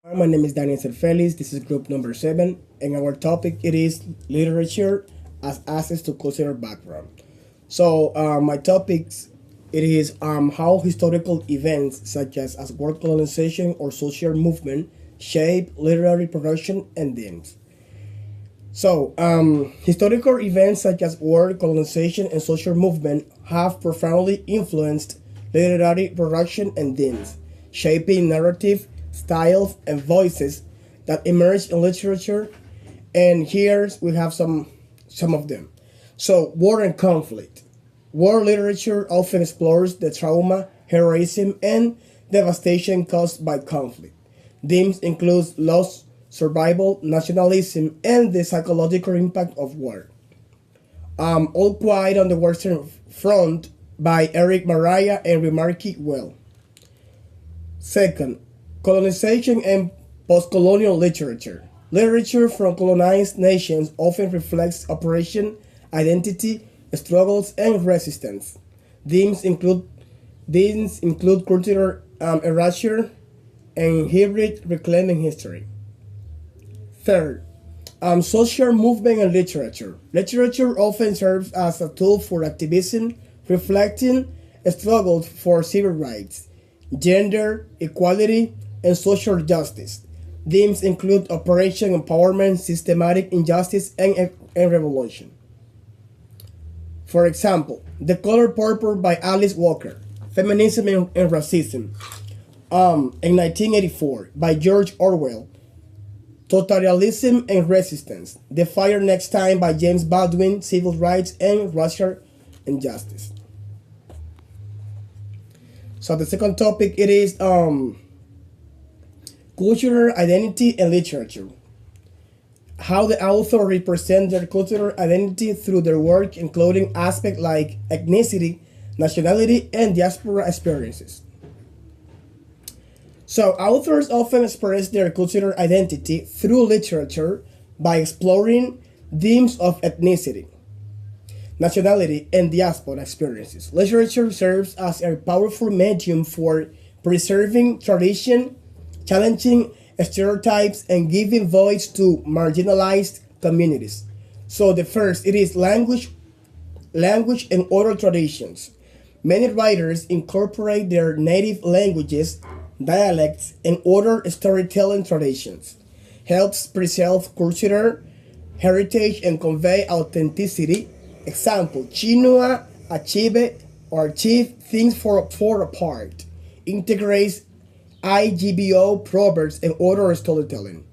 My name is Daniel Felix. This is group number 7, and our topic it is literature as access to cultural background. My topics it is how historical events such as world colonization or social movement shape literary production and themes. Historical events such as war, colonization, and social movement have profoundly influenced literary production and themes, shaping narrative, styles, and voices that emerge in literature. And here we have some of them. War and conflict. War literature often explores the trauma, heroism, and devastation caused by conflict. Themes include loss, survival, nationalism, and the psychological impact of war. All Quiet on the Western Front by Eric Maria and Remarque Well. Second, colonization and post-colonial literature. Literature from colonized nations often reflects oppression, identity, struggles, and resistance. Themes include cultural erasure and hybrid reclaiming history. Third, social movement and literature. Literature often serves as a tool for activism, reflecting struggles for civil rights, gender equality, and social justice. Themes include operation empowerment, systematic injustice, and revolution. For example, The Color Purple by Alice Walker, Feminism and Racism, in 1984 by George Orwell, Totalitarianism and Resistance, The Fire Next Time by James Baldwin, Civil Rights and Racial Injustice. So the second topic it is cultural identity and literature. How the author represent their cultural identity through their work, including aspects like ethnicity, nationality, and diaspora experiences. So authors often express their cultural identity through literature by exploring themes of ethnicity, nationality, and diaspora experiences. Literature serves as a powerful medium for preserving tradition, challenging stereotypes, and giving voice to marginalized communities. So the first, it is language and oral traditions. Many writers incorporate their native languages, dialects, and oral storytelling traditions. Helps preserve cultural heritage and convey authenticity. Example, Chinua Achebe or achieve things for apart. Integrates IGBO proverbs and oral storytelling.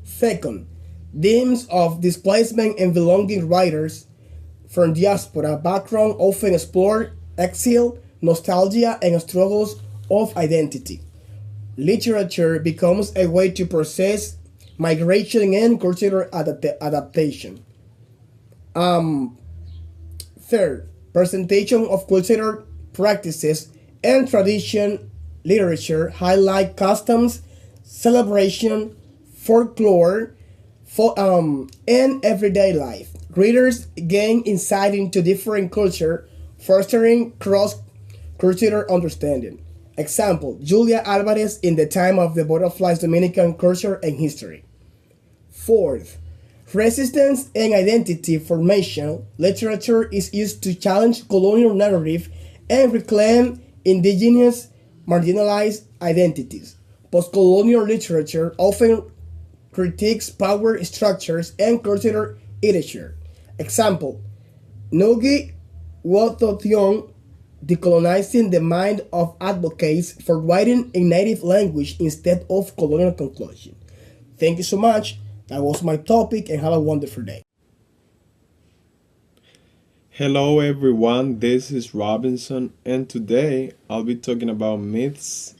Second, themes of displacement and belonging. Writers from diaspora background often explore exile, nostalgia, and struggles of identity. Literature becomes a way to process migration and cultural adaptation. Third, presentation of cultural practices and tradition. Literature highlight customs, celebration, folklore, and everyday life. Readers gain insight into different culture, fostering cross-cultural understanding. Example, Julia Alvarez in the Time of the Butterflies, Dominican Culture and History. Fourth, resistance and identity formation. Literature is used to challenge colonial narrative and reclaim indigenous marginalized identities. Postcolonial literature often critiques power structures and cultural erasure. Example, Ngugi wa Thiong'o decolonizing the mind of advocates for writing in native language instead of colonial conclusion. Thank you so much. That was my topic and have a wonderful day. Hello everyone, this is Robinson, and today I'll be talking about myths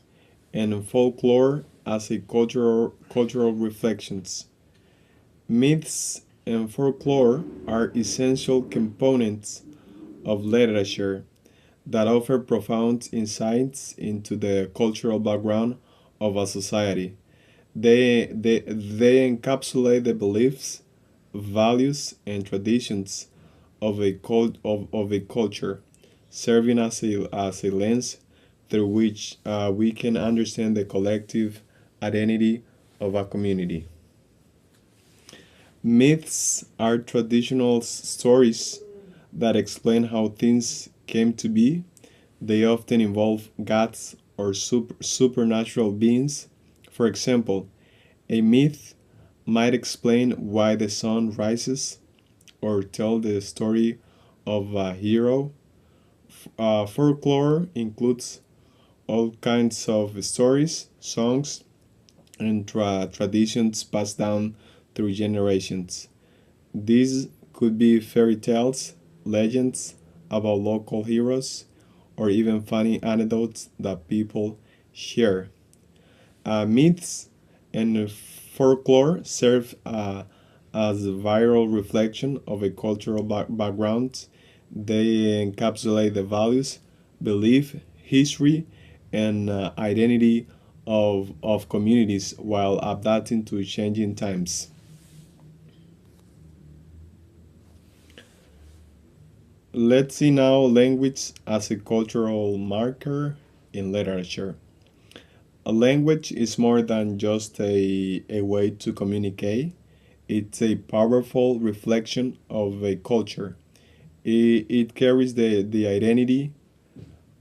and folklore as a cultural reflections. Myths and folklore are essential components of literature that offer profound insights into the cultural background of a society. They encapsulate the beliefs, values, and traditions of a culture, serving as a lens through which we can understand the collective identity of a community. Myths are traditional stories that explain how things came to be. They often involve gods or supernatural beings. For example, a myth might explain why the sun rises or tell the story of a hero. Folklore includes all kinds of stories, songs, and traditions passed down through generations. These could be fairy tales, legends about local heroes, or even funny anecdotes that people share. Myths and folklore serve as a viral reflection of a cultural background. They encapsulate the values, belief, history, and identity of communities while adapting to changing times. Let's see now language as a cultural marker in literature. A language is more than just a way to communicate. It's a powerful reflection of a culture. It carries the identity,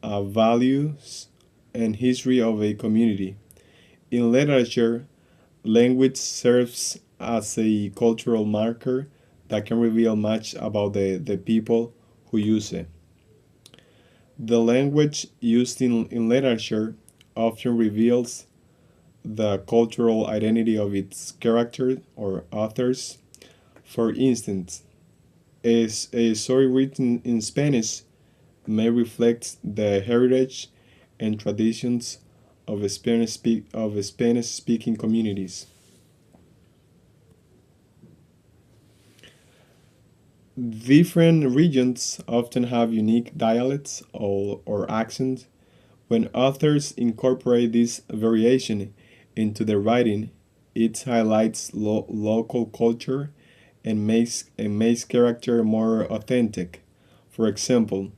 values, and history of a community. In literature, language serves as a cultural marker that can reveal much about the people who use it. The language used in literature often reveals the cultural identity of its character or authors. For instance, a story written in Spanish may reflect the heritage and traditions of Spanish speaking communities. Different regions often have unique dialects or accents. When authors incorporate this variation into their writing, it highlights local culture and makes character more authentic. For example,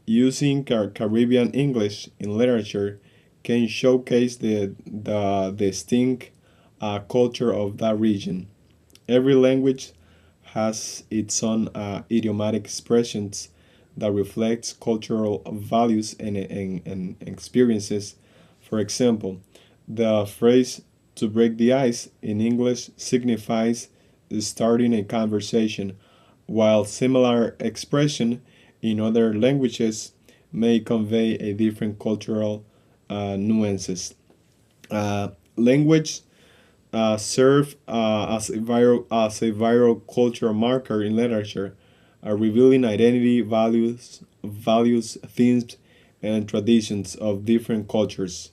using Caribbean English in literature can showcase the distinct culture of that region. Every language has its own idiomatic expressions that reflects cultural values and experiences. For example, the phrase to break the ice in English signifies starting a conversation, while similar expression in other languages may convey a different cultural nuances. Language serve as a viral cultural marker in literature, revealing identity, values, themes, and traditions of different cultures.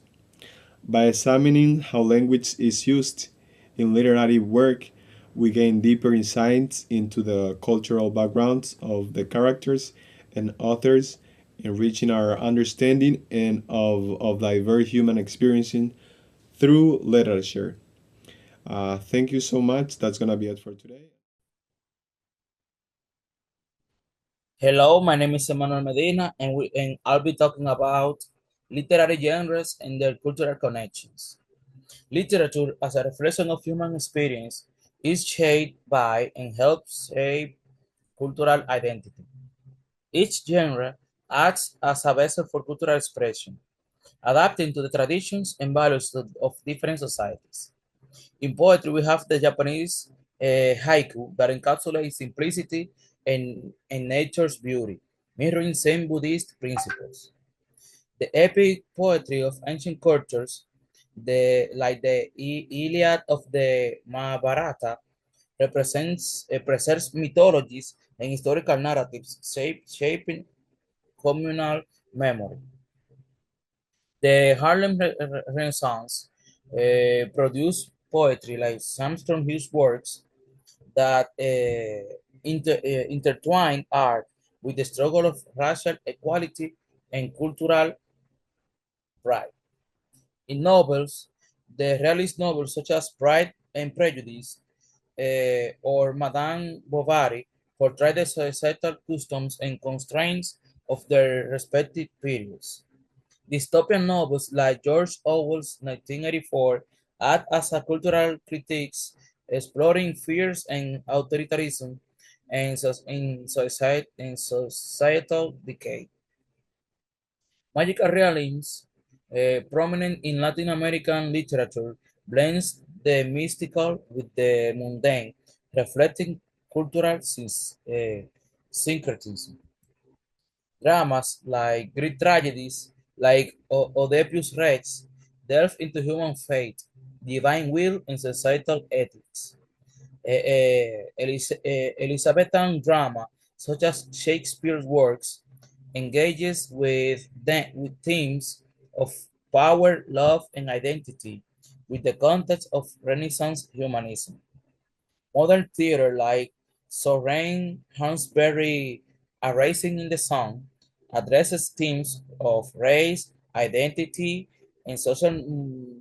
By examining how language is used in literary work, we gain deeper insights into the cultural backgrounds of the characters and authors, enriching our understanding of diverse human experiencing through literature. Thank you so much. That's gonna be it for today. Hello, my name is Emmanuel Medina, and I'll be talking about literary genres and their cultural connections. Literature, as a reflection of human experience, is shaped by and helps shape cultural identity. Each genre acts as a vessel for cultural expression, adapting to the traditions and values of different societies. In poetry, we have the Japanese haiku that encapsulates simplicity and nature's beauty, mirroring Zen Buddhist principles. The epic poetry of ancient cultures, like the Iliad of the Mahabharata, preserves mythologies and historical narratives, shaping communal memory. The Harlem Renaissance produced poetry like Armstrong Hughes' works that intertwine art with the struggle of racial equality and cultural pride. In novels, the realist novels such as Pride and Prejudice or Madame Bovary portray the societal customs and constraints of their respective periods. Dystopian novels like George Orwell's 1984 act as a cultural critics, exploring fears and authoritarianism and societal decay. Magical realism, prominent in Latin American literature, blends the mystical with the mundane, reflecting cultural syncretism. Dramas like Greek tragedies, like Oedipus Rex, delve into human fate, divine will, and societal ethics. Elizabethan drama, such as Shakespeare's works, engages with themes of power, love, and identity with the context of Renaissance humanism. Modern theater like Soren Hansberry, A Rising in the Sun, addresses themes of race, identity, and social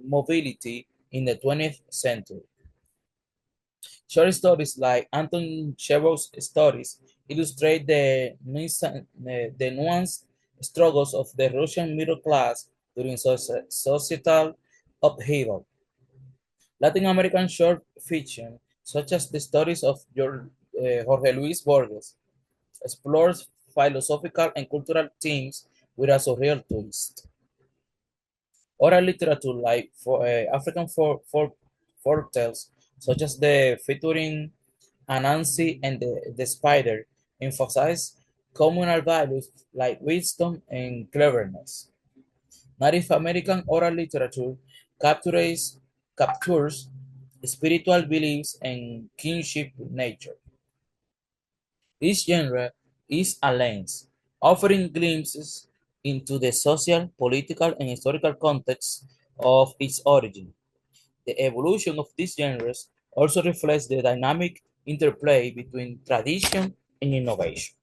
mobility in the 20th century. Short stories like Anton Chekhov's stories illustrate the nuanced struggles of the Russian middle class during societal upheaval. Latin American short fiction, such as the stories of Jorge Luis Borges, explores philosophical and cultural themes with a surreal twist. Oral literature like African folk tales, such as the featuring Anansi and the spider, emphasize communal values like wisdom and cleverness. Native American oral literature captures spiritual beliefs and kinship with nature. This genre is a lens, offering glimpses into the social, political, and historical context of its origin. The evolution of these genres also reflects the dynamic interplay between tradition and innovation.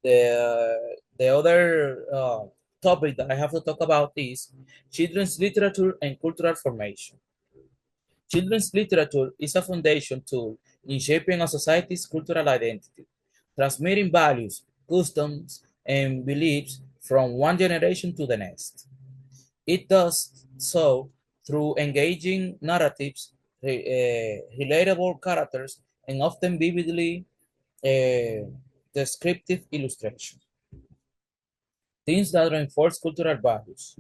The other topic that I have to talk about is children's literature and cultural formation. Children's literature is a foundation tool in shaping a society's cultural identity, transmitting values, customs, and beliefs from one generation to the next. It does so through engaging narratives, relatable characters, and often vividly uh, descriptive illustration. Themes that reinforce cultural values.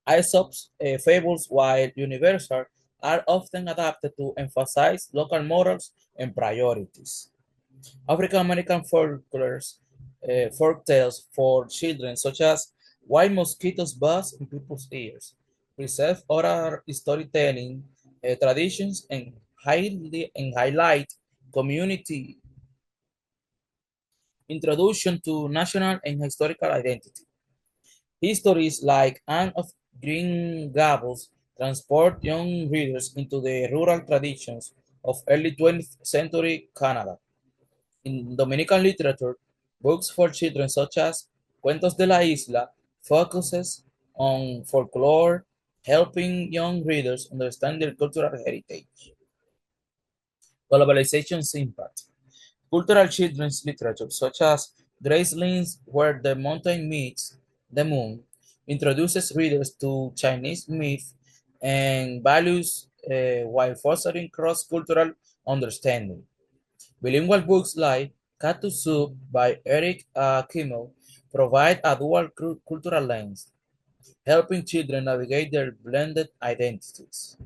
Aesop's fables, while universal, are often adapted to emphasize local morals and priorities. African American folk tales for children, such as Why Mosquitoes Buzz in People's Ears, preserve oral storytelling traditions and highlight community introduction to national and historical identity. Histories like Anne of Green Gables transport young readers into the rural traditions of early 20th century Canada. In Dominican literature, books for children such as Cuentos de la Isla focuses on folklore, helping young readers understand their cultural heritage. Globalization's impact. Cultural children's literature, such as Gracelyn's Where the Mountain Meets the Moon, introduces readers to Chinese myth and values while fostering cross-cultural understanding. Bilingual books like Cat to Soup by Eric Kimmel provide a dual cultural lens, helping children navigate their blended identities.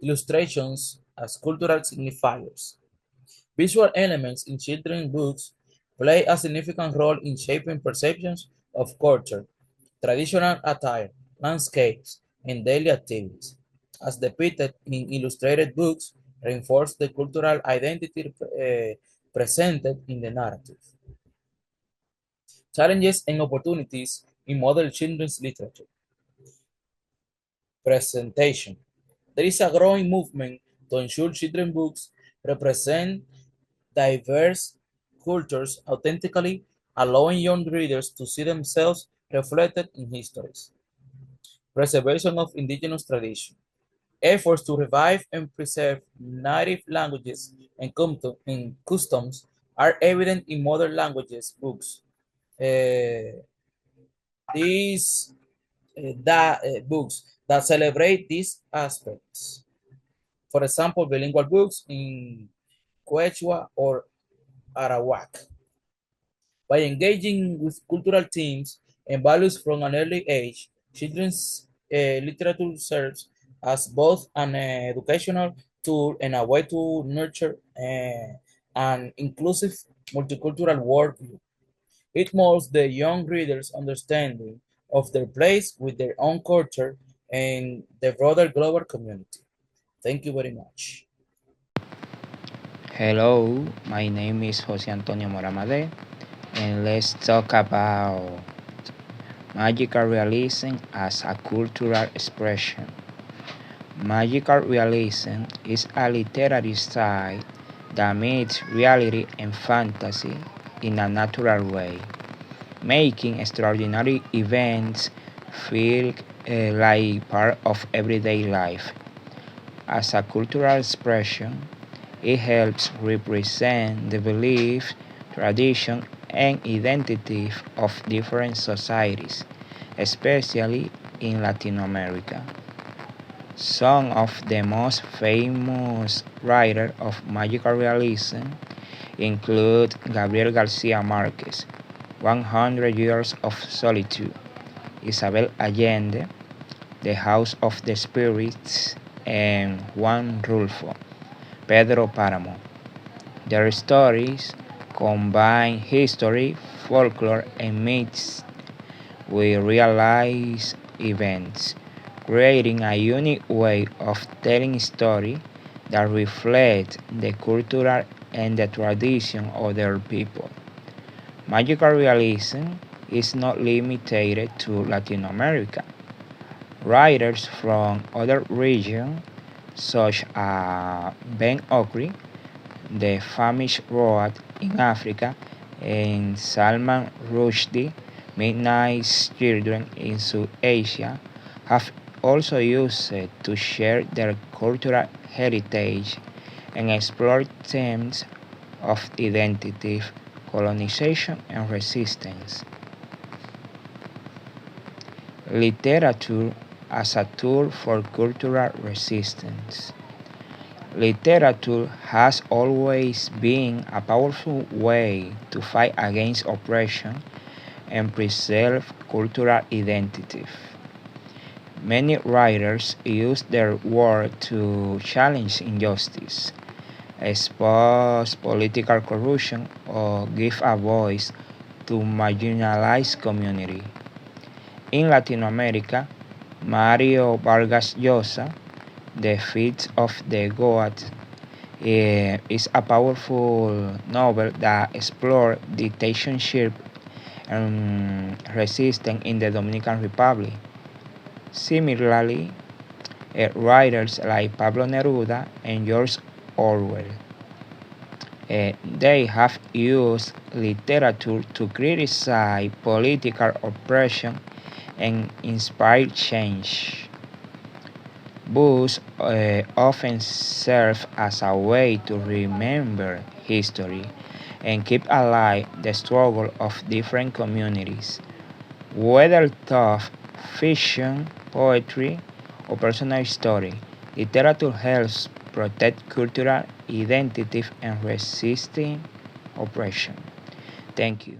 Illustrations as cultural signifiers. Visual elements in children's books play a significant role in shaping perceptions of culture, traditional attire, landscapes, and daily activities. As depicted in illustrated books, reinforce the cultural identity presented in the narrative. Challenges and opportunities in modern children's literature. Presentation. There is a growing movement to ensure children's books represent diverse cultures authentically, allowing young readers to see themselves reflected in histories. Preservation of indigenous tradition. Efforts to revive and preserve native languages and customs are evident in modern languages books. Uh, these books that celebrate these aspects. For example, bilingual books in Quechua or Arawak. By engaging with cultural themes and values from an early age, children's literature serves as both an educational tool and a way to nurture an inclusive multicultural worldview. It molds the young reader's understanding of their place with their own culture and the broader global community. Thank you very much. Hello, my name is Jose Antonio Moramade, and let's talk about magical realism as a cultural expression. Magical realism is a literary style that meets reality and fantasy in a natural way, making extraordinary events feel like part of everyday life. As a cultural expression, it helps represent the beliefs, tradition, and identity of different societies, especially in Latin America. Some of the most famous writers of magical realism include Gabriel Garcia Marquez, 100 Years of Solitude, Isabel Allende, The House of the Spirits, and Juan Rulfo, Pedro Páramo. Their stories combine history, folklore, and myths with real-life events, creating a unique way of telling stories that reflect the culture and the tradition of their people. Magical realism is not limited to Latin America. Writers from other regions, such as Ben Okri, the famous poet in Africa, and Salman Rushdie, Midnight Children in South Asia, have also used it to share their cultural heritage and explore themes of identity, colonization, and resistance. Literature as a tool for cultural resistance. Literature has always been a powerful way to fight against oppression and preserve cultural identity. Many writers use their work to challenge injustice, expose political corruption, or give a voice to marginalized communities. In Latin America, Mario Vargas Llosa, The Feet of the Goat, is a powerful novel that explores dictatorship and resistance in the Dominican Republic. Similarly, writers like Pablo Neruda and George Orwell, they have used literature to criticize political oppression and inspire change. Books often serve as a way to remember history and keep alive the struggle of different communities. Whether thought, fiction, poetry, or personal story, literature helps protect cultural identity and resisting oppression. Thank you.